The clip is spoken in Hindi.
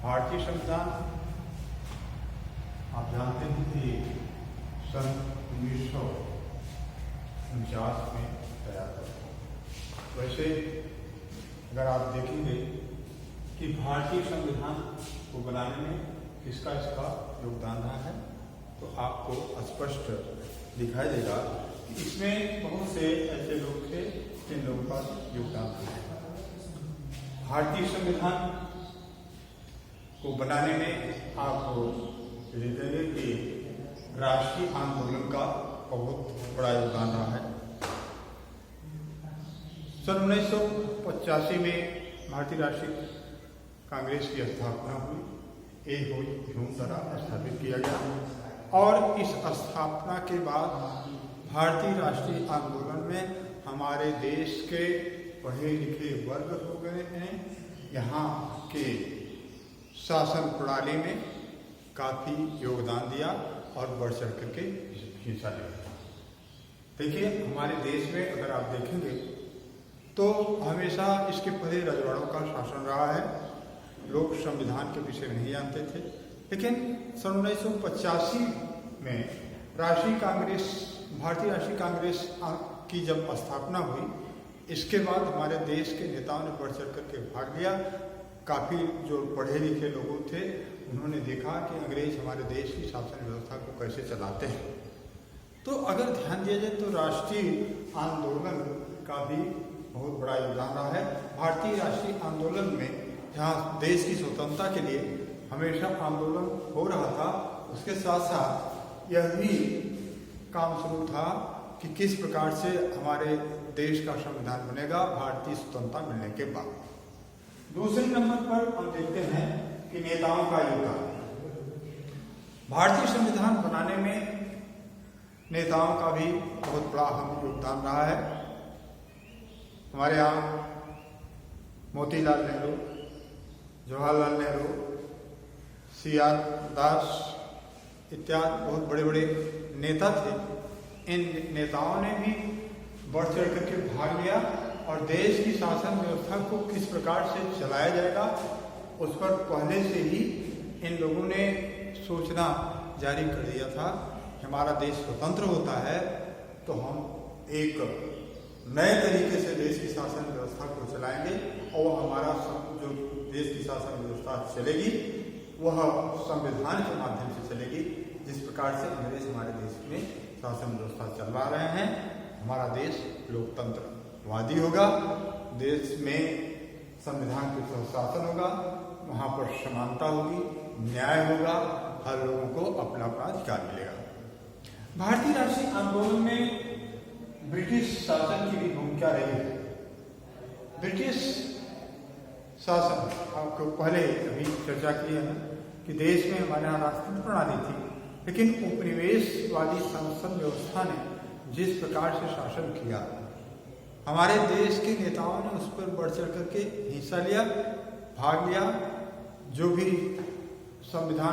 भारतीय संविधान आप जानते हैं कि सन 1949 में तैयार हुआ। वैसे अगर आप देखेंगे कि भारतीय संविधान को बनाने में किसका इसका योगदान रहा है, तो आपको स्पष्ट दिखाई देगा कि इसमें बहुत से ऐसे लोग थे जिन लोगों का योगदान रहा है। भारतीय संविधान को बनाने में आपको देखेंगे कि राष्ट्रीय आंदोलन का बहुत बड़ा योगदान रहा है। सन 1985 में भारतीय राष्ट्रीय कांग्रेस की स्थापना हुई। ह्यूम द्वारा स्थापित किया गया और इस स्थापना के बाद भारतीय राष्ट्रीय आंदोलन में हमारे देश के पढ़े लिखे वर्ग हो गए हैं। यहाँ के शासन प्रणाली में काफ़ी योगदान दिया और बढ़ चढ़ करके हिस्सा लिया। देखिए, हमारे देश में अगर आप देखेंगे तो हमेशा इसके पहले रजवाड़ों का शासन रहा है। लोग संविधान के विषय में नहीं जानते थे, लेकिन सन 1985 में भारतीय राष्ट्रीय कांग्रेस की जब स्थापना हुई, इसके बाद हमारे देश के नेताओं ने बढ़ चढ़ करके भाग लिया। काफ़ी जो पढ़े लिखे लोग थे उन्होंने देखा कि अंग्रेज हमारे देश की शासन व्यवस्था को कैसे चलाते हैं। तो अगर ध्यान दिया जाए तो राष्ट्रीय आंदोलन का भी बहुत बड़ा योगदान रहा है। भारतीय राष्ट्रीय आंदोलन में जहाँ देश की स्वतंत्रता के लिए हमेशा आंदोलन हो रहा था, उसके साथ साथ यह भी काम शुरू था कि किस प्रकार से हमारे देश का संविधान बनेगा भारतीय स्वतंत्रता मिलने के बाद। दूसरे नंबर पर हम देखते हैं कि नेताओं का योगदान। भारतीय संविधान बनाने में नेताओं का भी बहुत बड़ा अहम योगदान रहा है। हमारे यहाँ मोतीलाल नेहरू, जवाहरलाल नेहरू, सी.आर. दास इत्यादि बहुत बड़े बड़े नेता थे। इन नेताओं ने भी बढ़ चढ़ करके भाग लिया और देश की शासन व्यवस्था को किस प्रकार से चलाया जाएगा उस पर पहले से ही इन लोगों ने सोचना जारी कर दिया था। हमारा देश स्वतंत्र होता है तो हम एक नए तरीके से देश की शासन व्यवस्था को चलाएंगे और हमारा जो देश की शासन व्यवस्था चलेगी वह संविधान के माध्यम से चलेगी। जिस प्रकार से अंग्रेज हमारे देश में शासन व्यवस्था चलवा रहे हैं, हमारा देश लोकतंत्रवादी होगा, देश में संविधान के तहत शासन होगा, वहाँ पर समानता होगी, न्याय होगा, हर लोगों को अपना अपना अधिकार मिलेगा। भारतीय राष्ट्रीय आंदोलन में ब्रिटिश शासन की भी भूमिका रही है। ब्रिटिश शासन आपको पहले अभी चर्चा की है कि देश में हमारे यहाँ राष्ट्रपति प्रणाली थी, लेकिन उपनिवेशवादी शासन व्यवस्था ने जिस प्रकार से शासन किया, हमारे देश के नेताओं ने उस पर बढ़ चढ़ करके हिस्सा लिया, भाग लिया। जो भी संविधान